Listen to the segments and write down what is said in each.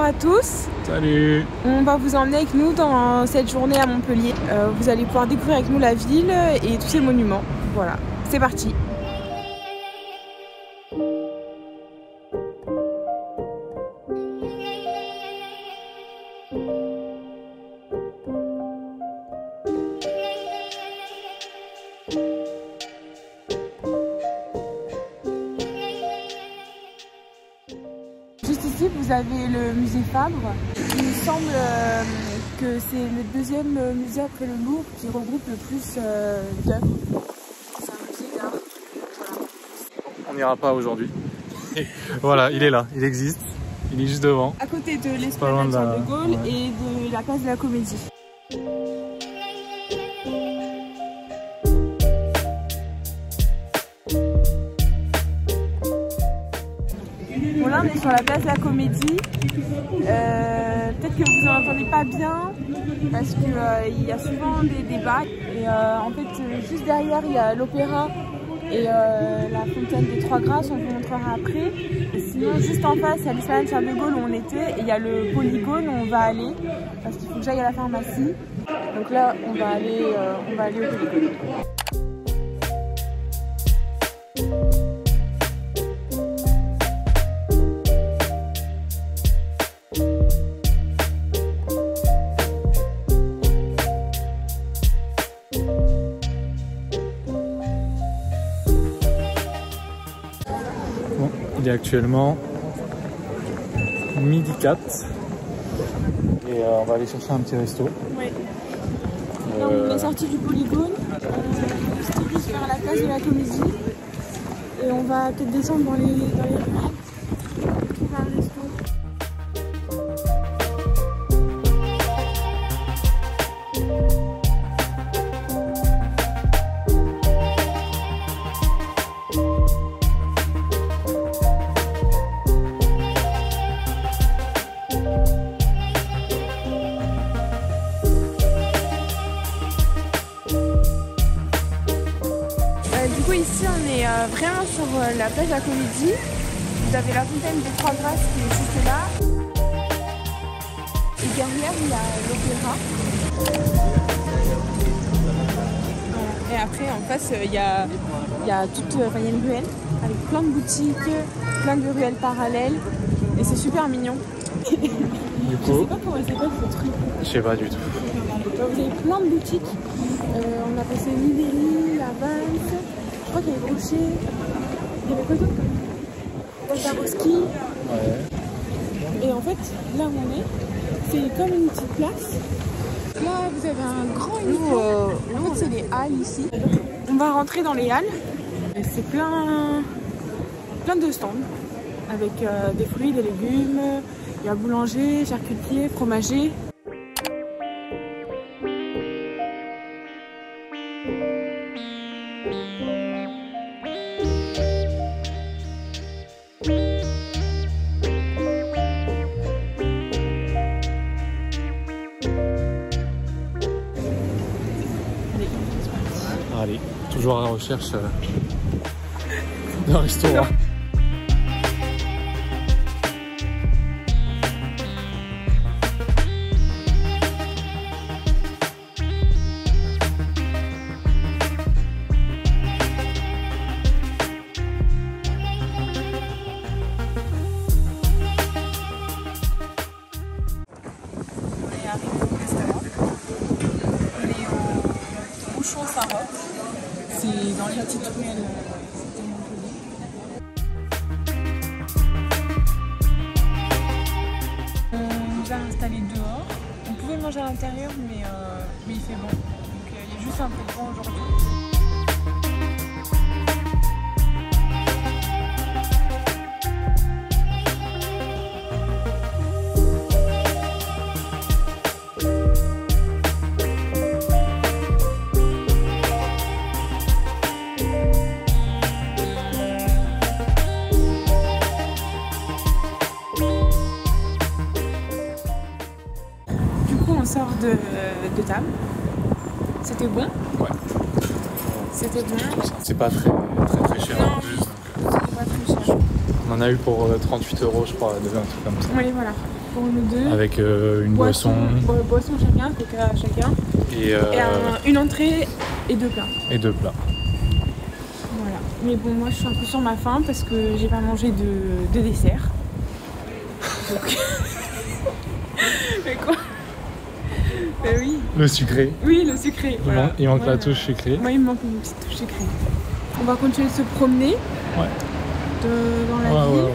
à tous. Salut. On va vous emmener avec nous dans cette journée à Montpellier. Vous allez pouvoir découvrir avec nous la ville et tous ses monuments. Voilà, c'est parti. Juste ici, vous avez le musée Fabre. Il me semble que c'est le deuxième musée après le Louvre qui regroupe le plus d'œuvres. C'est un musée d'art. Voilà. On n'ira pas aujourd'hui. Voilà, il est là, il existe. Il est juste devant. À côté de l'esplanade Charles de Gaulle ouais. et de la place de la Comédie. Bon, là on est sur la place de la Comédie. Peut-être que vous n'entendez pas bien parce qu'il y a souvent des débats. Et en fait, juste derrière, il y a l'opéra et la fontaine des Trois Grâces, on vous montrera après. Et sinon, juste en face, il y a l'esplanade Charles de Gaulle où on était et il y a le polygone où on va aller parce qu'il faut que j'aille à la pharmacie. Donc là, on va aller au polygone. Bon, il est actuellement midi 4 et on va aller chercher un petit resto. Oui. Là, on est sorti du polygone, on se dirige vers la place de la Comédie et on va peut-être descendre dans les rues. Trouver un resto. Du coup ici on est vraiment sur la place de la Comédie. Vous avez la fontaine des Trois Grâces qui est juste là. Et derrière il y a l'opéra. Et après en face il y a une ruelle avec plein de boutiques, plein de ruelles parallèles. Et c'est super mignon. Du Je coup, sais pas comment il s'appelle ce truc. je sais pas du tout. Vous avez plein de boutiques. On a passé Niveli, la Vance, je crois qu'il y avait Rocher. Il y avait quoi d'autre? Waldaroski. Ouais. Et en fait, là où on est, c'est comme une petite place. Là, vous avez un grand uniforme. En fait, c'est les halles ici. On va rentrer dans les halles. Et c'est plein de stands avec des fruits, des légumes. Il y a boulanger, charcutier, fromager. Allez, toujours à la recherche d'un restaurant. C'est dans les petites ruelles de Montpellier. On nous a installés dehors. On pouvait manger à l'intérieur, mais il fait bon. Donc il y a juste un peu de vent aujourd'hui. On sort de table. C'était bon? Ouais. C'était bon. C'est pas très cher en plus. C'était pas très cher. On en a eu pour 38 € je crois, un truc comme ça. Oui, voilà. pour nous deux. Avec une boisson. Boisson chacun, coca chacun. Et une entrée et 2 plats. Et 2 plats. Voilà. Mais bon, moi je suis un peu sur ma faim parce que j'ai pas mangé de dessert. Donc... Mais quoi? Oui. Le sucré. Oui, le sucré. Voilà. Il manque la touche sucrée. Moi, il me manque une petite touche sucrée. On va continuer de se promener dans la ville. Ouais.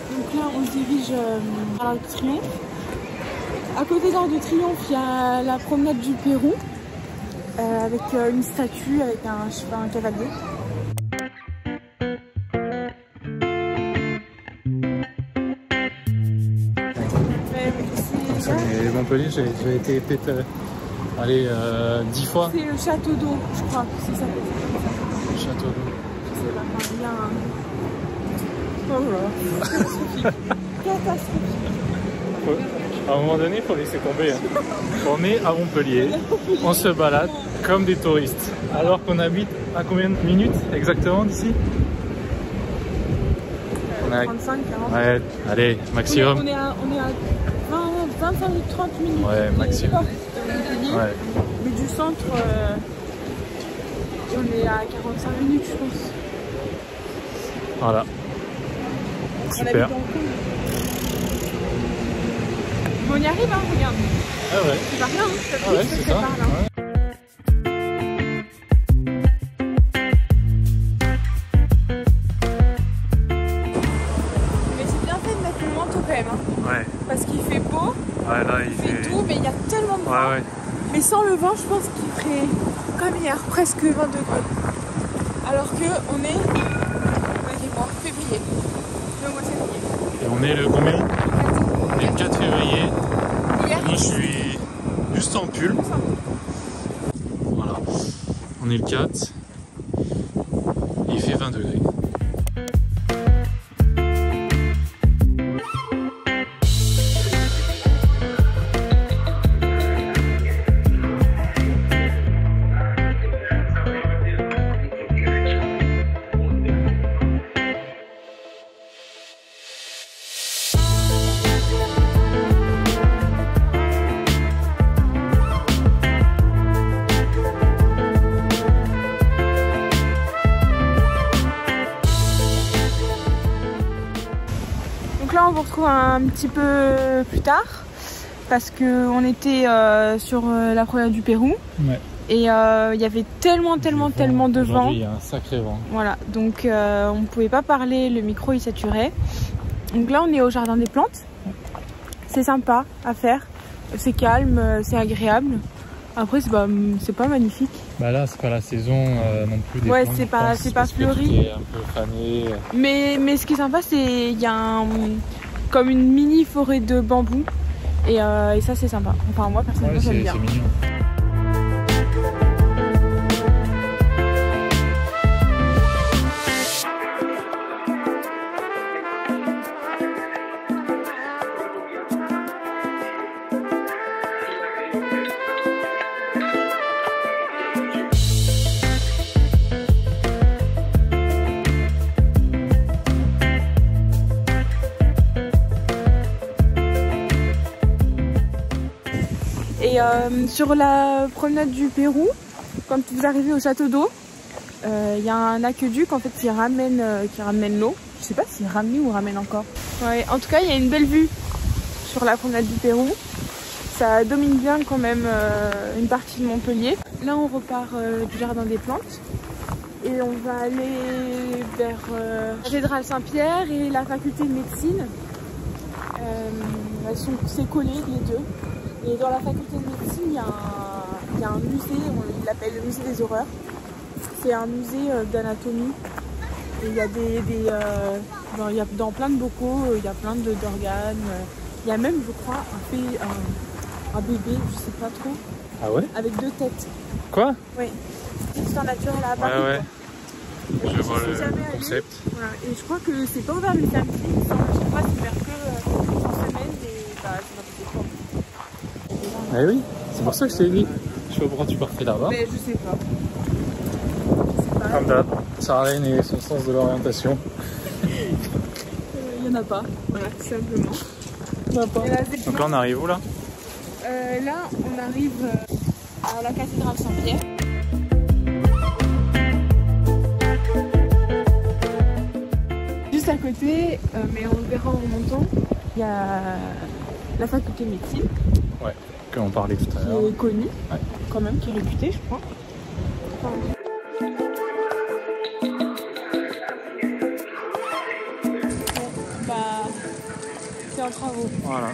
Donc là, on se dirige à l'Arc de Triomphe. À côté de l'Arc de Triomphe, il y a la promenade du Pérou avec une statue avec un cavalier. Et Montpellier, j'ai été peut-être 10 fois. C'est le château d'eau, je crois. C'est ça. Le château d'eau. Je sais pas, enfin, il y a un... Oh là, catastrophique. À un moment donné, il faut laisser tomber. On est à Montpellier, on se balade comme des touristes. Alors qu'on habite à combien de minutes exactement d'ici? 35, 40. Ouais, allez, maximum. On est à 25 minutes, 30 minutes. Ouais, maximum. Ouais. Mais du centre, on est à 45 minutes, je pense. Voilà. Super. On y arrive, hein, regarde. Ah ouais. C'est par là, hein. Ah ouais, c'est ça. Par là. Ouais. Mais c'est bien fait de mettre le manteau quand même. Hein. Ouais. Parce qu'il fait beau. Ouais, là, il fait doux, mais il y a tellement de vent. Ouais. Mais sans le vent, je pense qu'il ferait comme hier, presque 20 degrés. Alors qu'on est février. Le mois de février. Et on est le combien? On est le 4 février. Hier. Moi, je suis juste en pull. Voilà. On est le 4. Il fait 20 degrés. Là, on vous retrouve un petit peu plus tard parce qu'on était sur la promenade du Pérou. Ouais. Et il y avait tellement de vent. Il y a un sacré vent. Voilà, donc on ne pouvait pas parler, le micro il saturait. Donc là, on est au jardin des plantes. C'est sympa à faire, c'est calme, c'est agréable. Après, c'est pas magnifique. Bah là, c'est pas la saison non plus des ouais, plantes. c'est pas fleuri. Un peu fané. Mais ce qui est sympa, c'est qu'il y a comme une mini forêt de bambou. Et ça, c'est sympa. Enfin, moi, personnellement, j'aime bien. C'est mignon. Et sur la promenade du Pérou, quand vous arrivez au château d'eau, il y a un aqueduc en fait qui ramène l'eau. Je sais pas s'il ramène ou ramène encore. Ouais, en tout cas, il y a une belle vue sur la promenade du Pérou. Ça domine bien quand même une partie de Montpellier. Là, on repart du jardin des plantes et on va aller vers la cathédrale Saint-Pierre et la faculté de médecine. C'est collé les deux. Et dans la faculté de médecine, il y a un musée, il l'appelle le musée des horreurs. C'est un musée d'anatomie. Et il y a il y a dans plein de bocaux, il y a plein d'organes. Il y a même, je crois, un bébé, je sais pas trop. Ah ouais? Avec 2 têtes. Quoi? Oui. C'est histoire naturelle à Paris. Ouais. Je vois le concept. Voilà. Et je crois que c'est pas ouvert le samedi, il me semble. pas de faire que en semaine et bah c'est n'importe quoi. Eh oui, c'est pour ça que je t'ai dit. Je sais pas pourquoi tu partais là-bas. Mais je sais pas. Comme d'hab, Sarlène et son sens de l'orientation. Il y en a pas, voilà, tout simplement. Il y en a pas. Donc là on arrive où là? Là on arrive à la cathédrale Saint-Pierre. Juste à côté, mais on le verra en montant, il y a la faculté de médecine. Ouais, qu'on parlait tout à l'heure. Qui est connue, ouais. Quand même, qui est réputée je crois. Enfin, bah, c'est en travaux. Voilà.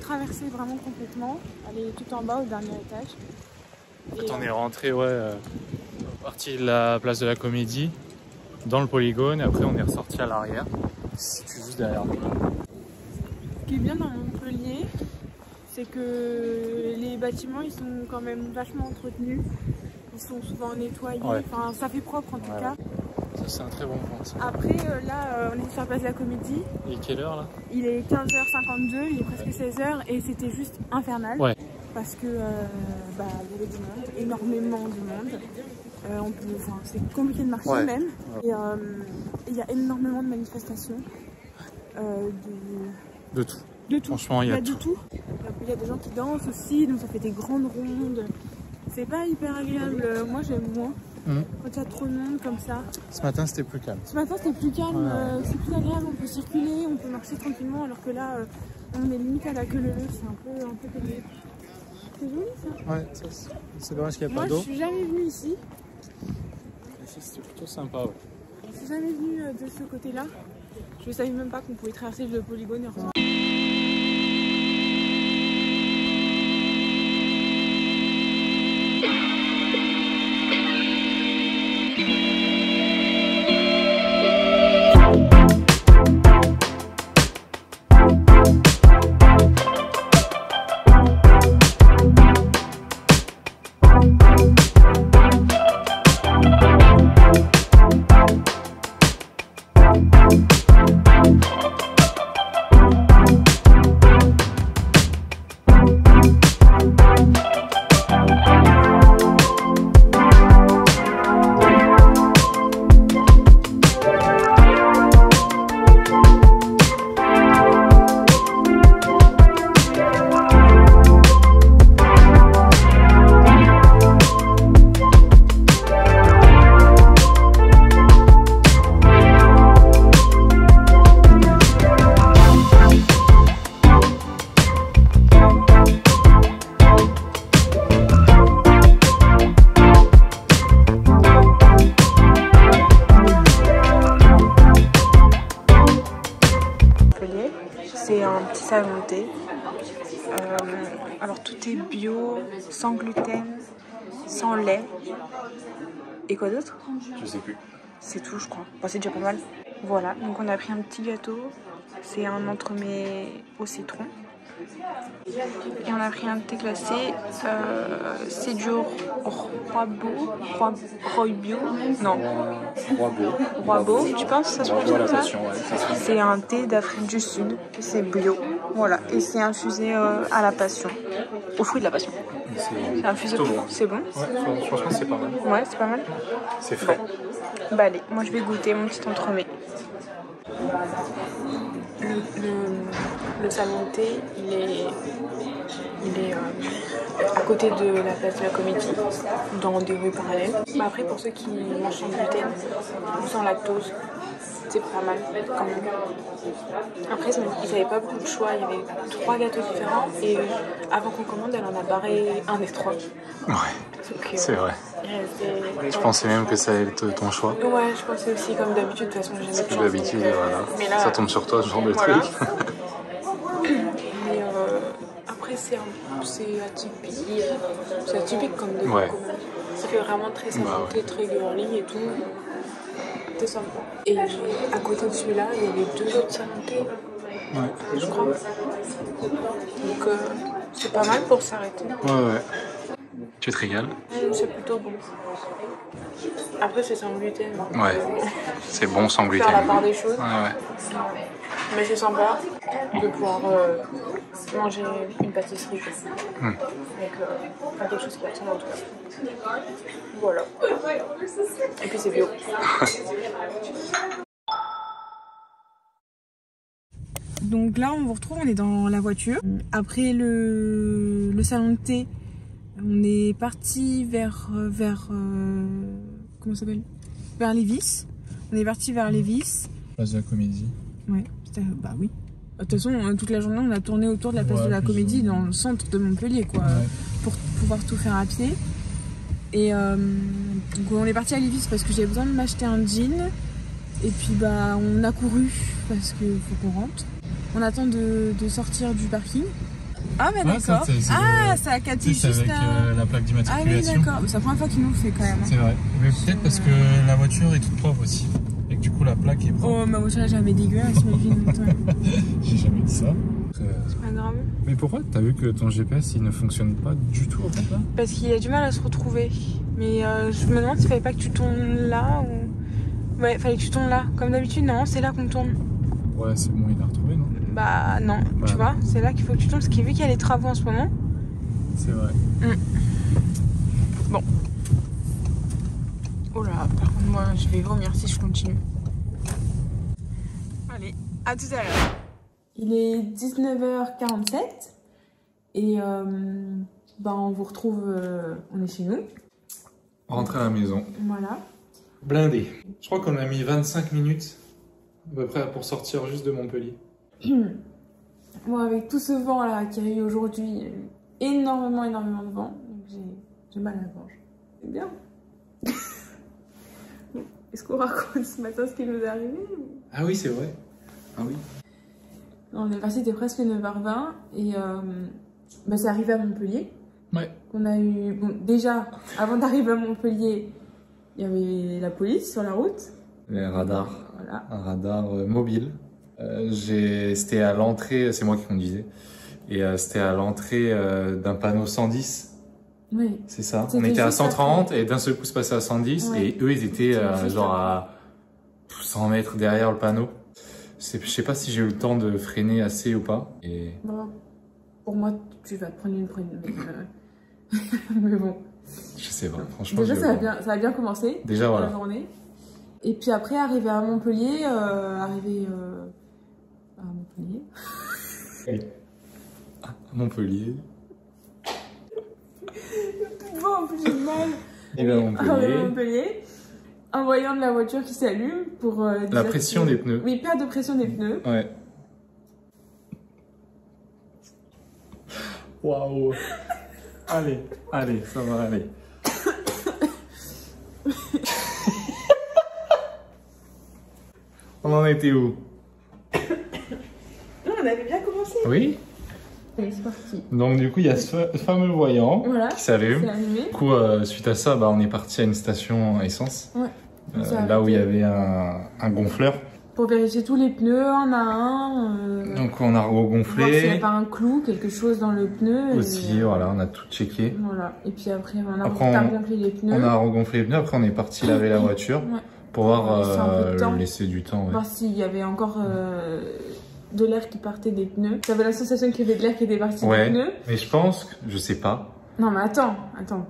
Traverser vraiment complètement, aller tout en bas au dernier étage. En fait, on est rentré parti de la place de la Comédie dans le polygone et après on est ressorti à l'arrière. C'est juste derrière nous. Ce qui est bien dans Montpellier, c'est que les bâtiments ils sont quand même vachement entretenus, ils sont souvent nettoyés, ouais. Enfin ça fait propre en tout cas. Ça c'est un très bon point. Ça. Après là on est sur la place de la Comédie. Il est quelle heure là? Il est 15h52, il est presque 16h et c'était juste infernal. Ouais. Parce que bah, il y avait du monde, énormément de monde. C'est compliqué de marcher même. Ouais. Et il y a énormément de manifestations. De tout. De tout. Franchement, il y a de tout. Il y a des gens qui dansent aussi, donc ça fait des grandes rondes. C'est pas hyper agréable. Moi j'aime moins. Quand il y a trop de monde comme ça. Ce matin c'était plus calme. Ce matin c'était plus calme, c'est plus agréable, on peut circuler, on peut marcher tranquillement alors que là on est limite à la queue leu, c'est un peu pénible. C'est joli ça. Ouais, c'est dommage qu'il n'y a pas d'eau. Moi je suis jamais venue ici. Ici c'était plutôt sympa. Ouais. Je suis jamais venue de ce côté là. Je ne savais même pas qu'on pouvait traverser le polygone et revenir. C'est un petit salon de thé. Alors tout est bio, sans gluten, sans lait. Et quoi d'autre? Je sais plus. C'est tout je crois. Bon, c'est déjà pas mal. Voilà, donc on a pris un petit gâteau. C'est un entremets au citron. Et on a pris un thé glacé. C'est du Roibio. Non. Roibo, tu penses que ça se prononce comme ça? C'est un thé d'Afrique du Sud. C'est bio. Voilà. Et c'est infusé à la passion. Au fruit de la passion. C'est infusé au bon. C'est bon? Ouais, franchement c'est pas mal. Ouais, c'est pas mal. C'est frais. Bon. Bah allez, moi je vais goûter mon petit entremets. Le salon de thé, il est à côté de la place de la Comédie, dans des rues parallèles. Mais après, pour ceux qui mangent sans gluten ou sans lactose, c'est pas mal quand même. Après, ils n'avaient pas beaucoup de choix, il y avait 3 gâteaux différents et avant qu'on commande, elle en a barré un des 3. Ouais, c'est vrai. Je pensais même que ça allait être ton choix. Ouais, je pensais aussi, comme d'habitude, de toute façon, j'ai jamais de chance. D'habitude, voilà. Mais là, ça tombe sur toi, ce genre de voilà. truc. Mais après, c'est atypique. C'est atypique comme de ouais. Ça fait vraiment très salanté, très girly et tout. C'est sympa. Et à côté de celui-là, il y avait 2 autres salantés. Ouais. Je crois. Donc, c'est pas mal pour s'arrêter. Ouais. Tu te régales? C'est plutôt bon. Après, c'est sans gluten. Ouais, c'est bon sans gluten. Faire la part des choses. Ouais. Mais c'est sympa de pouvoir manger une pâtisserie. Avec quelque chose qui ressemble en tout cas. Voilà. Et puis c'est bio. Donc là, on vous retrouve, on est dans la voiture. Après le salon de thé, on est parti vers comment ça s'appelle? Vers Lévis. On est parti vers Lévis. Place de la Comédie. Ouais, bah oui. De toute façon, toute la journée, on a tourné autour de la place de la Comédie, dans le centre de Montpellier, quoi, pour pouvoir tout faire à pied. Et donc on est parti à Lévis parce que j'avais besoin de m'acheter un jean. Et puis bah on a couru parce qu'il faut qu'on rentre. On attend de sortir du parking. Ah bah d'accord. C'est à Cathy juste avec là. la plaque d'immatriculation. Ah oui d'accord. C'est la première fois qu'il nous le fait quand même. C'est vrai. Mais peut-être parce que la voiture est toute propre aussi. Et que du coup la plaque est propre. Oh ma voiture est jamais dégueulasse mais j'ai jamais dit ça. C'est pas grave. Mais pourquoi t'as vu que ton GPS il ne fonctionne pas du tout en fait là? Parce qu'il a du mal à se retrouver. Mais je me demande s'il fallait pas que tu tournes là ou... Ouais, fallait que tu tournes là. Comme d'habitude, non, c'est là qu'on tourne. Ouais, c'est bon, il a retrouvé, non? Bah non, tu vois, c'est là qu'il faut que tu tournes. Parce qu'il vu qu'il y a les travaux en ce moment. C'est vrai. Bon. Oh là, par contre, moi, je vais vomir si je continue. Allez, à tout à l'heure. Il est 19h47. Et bah, on vous retrouve, on est chez nous. Rentrer à la maison. Voilà. Blindé. Je crois qu'on a mis 25 minutes à peu près pour sortir juste de Montpellier. Moi, avec tout ce vent là qu'il y a eu aujourd'hui, énormément de vent, donc j'ai mal à la gorge. C'est bien. Est-ce qu'on raconte ce matin ce qui nous est arrivé? Ah oui, c'est vrai. Ah oui. On est passé, c'était presque 9h20 et bah, c'est arrivé à Montpellier. Ouais. On a eu, bon, déjà, avant d'arriver à Montpellier, il y avait la police sur la route. Les radars. Voilà. Un radar mobile. C'était à l'entrée, c'est moi qui conduisais. Et c'était à l'entrée d'un panneau 110. Oui. C'est ça. On était à 130 après. Et d'un seul coup se passait à 110. Ouais. Et eux, ils étaient genre à 100 mètres derrière le panneau. Je sais pas si j'ai eu le temps de freiner assez ou pas. Et... Bon, pour moi, tu vas te prendre une mais bon. Je sais pas, franchement. Déjà, ça a bien commencé. Déjà, voilà. La journée. Et puis après, arrivé à Montpellier, Oui. À Montpellier. Bon, en plus, j'ai mal. Et bien Montpellier. En voyant de la voiture qui s'allume pour... la pression des pneus. Oui, perte de pression des pneus. Ouais. Waouh. Allez, ça va aller. On en était où? Non, on avait bien commencé. Oui. Allez, c'est parti. Donc du coup, il y a ce fameux voyant qui s'allume. Du coup, suite à ça, bah, on est parti à une station essence. Ouais. Là où il y avait un gonfleur. Pour vérifier tous les pneus, un à un. Donc on a regonflé. Voir s'il n'y a pas un clou, quelque chose dans le pneu. Aussi, voilà, on a tout checké. Voilà. Et puis après, on a regonflé les pneus. On a regonflé les pneus, après on est parti laver la voiture. Ouais. Pour voir laisser du temps. Ouais. Voir s'il y avait encore de l'air qui partait des pneus. J'avais la sensation qu'il y avait de l'air qui était parti des pneus. Mais je pense que, je sais pas. Non mais attends.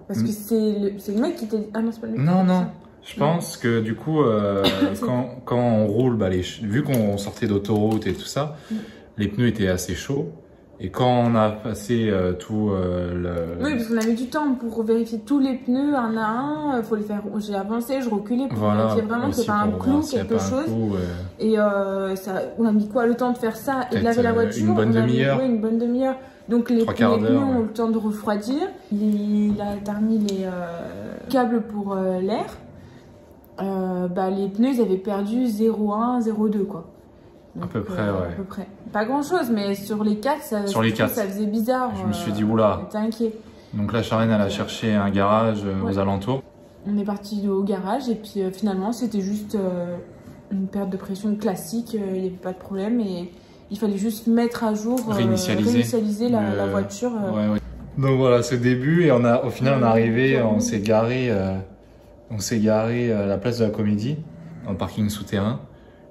Parce que c'est le mec qui t'a dit... Ah non, c'est pas le mec. Non. Je pense que du coup, quand on roule, bah, vu qu'on sortait d'autoroute et tout ça, les pneus étaient assez chauds. Et quand on a passé tout Oui, parce qu'on a mis du temps pour vérifier tous les pneus un à un. Faut les faire. J'ai avancé, je reculais pour vérifier vraiment qu'il n'y ait pas un clou, quelque chose. Et ça, on a mis quoi, le temps de faire ça et de laver la voiture? Une bonne demi-heure. Oui, une bonne demi-heure. Donc les pneus ont le temps de refroidir. Il a remis les câbles pour l'air. Les pneus, ils avaient perdu 0,1, 0,2 quoi. Donc, à peu près, ouais. À peu près. Pas grand chose, mais sur les 4, ça faisait bizarre. Je me suis dit, oula. J'étais inquiet. Donc là, Charlène, elle a cherché un garage aux alentours. On est parti au garage et puis finalement, c'était juste une perte de pression classique. Il n'y avait pas de problème et il fallait juste mettre à jour, réinitialiser la voiture. Ouais. Donc voilà, ce début, et au final, on est arrivé, on s'est garé à la place de la Comédie, dans le parking souterrain.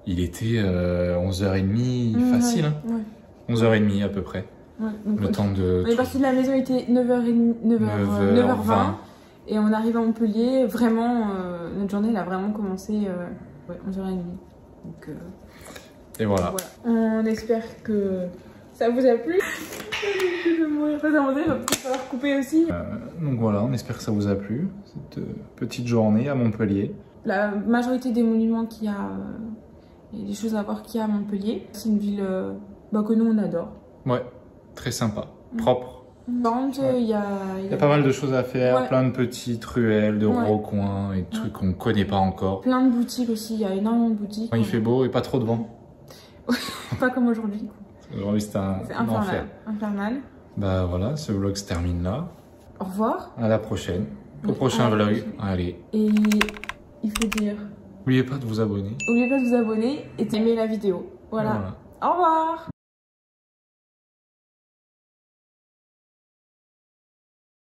Il était 11h30 facile, hein. 11h30 à peu près. Ouais, donc le temps de... On est parti de la maison, il était 9h20 et on arrive à Montpellier. Vraiment, notre journée elle a vraiment commencé 11h30. Donc, et voilà. On espère que ça vous a plu. Je vais mourir. Il va peut-être falloir couper aussi. Donc voilà, on espère que ça vous a plu, cette petite journée à Montpellier. La majorité des monuments qu'il y a... Il y a des choses à voir qu'il y a à Montpellier. C'est une ville que nous on adore. Ouais, très sympa, propre. Il y a pas mal de choses à faire, plein de petites ruelles, de recoins et de trucs qu'on ne connaît pas encore. Plein de boutiques aussi, il y a énormément de boutiques. Il fait beau et pas trop de vent. Pas comme aujourd'hui. Aujourd'hui c'est un enfer. Infernal. Bah voilà, ce vlog se termine là. Au revoir. À la prochaine. Au prochain vlog. Allez. Et il faut dire... N'oubliez pas de vous abonner. N'oubliez pas de vous abonner et d'aimer la vidéo. Voilà. Au revoir.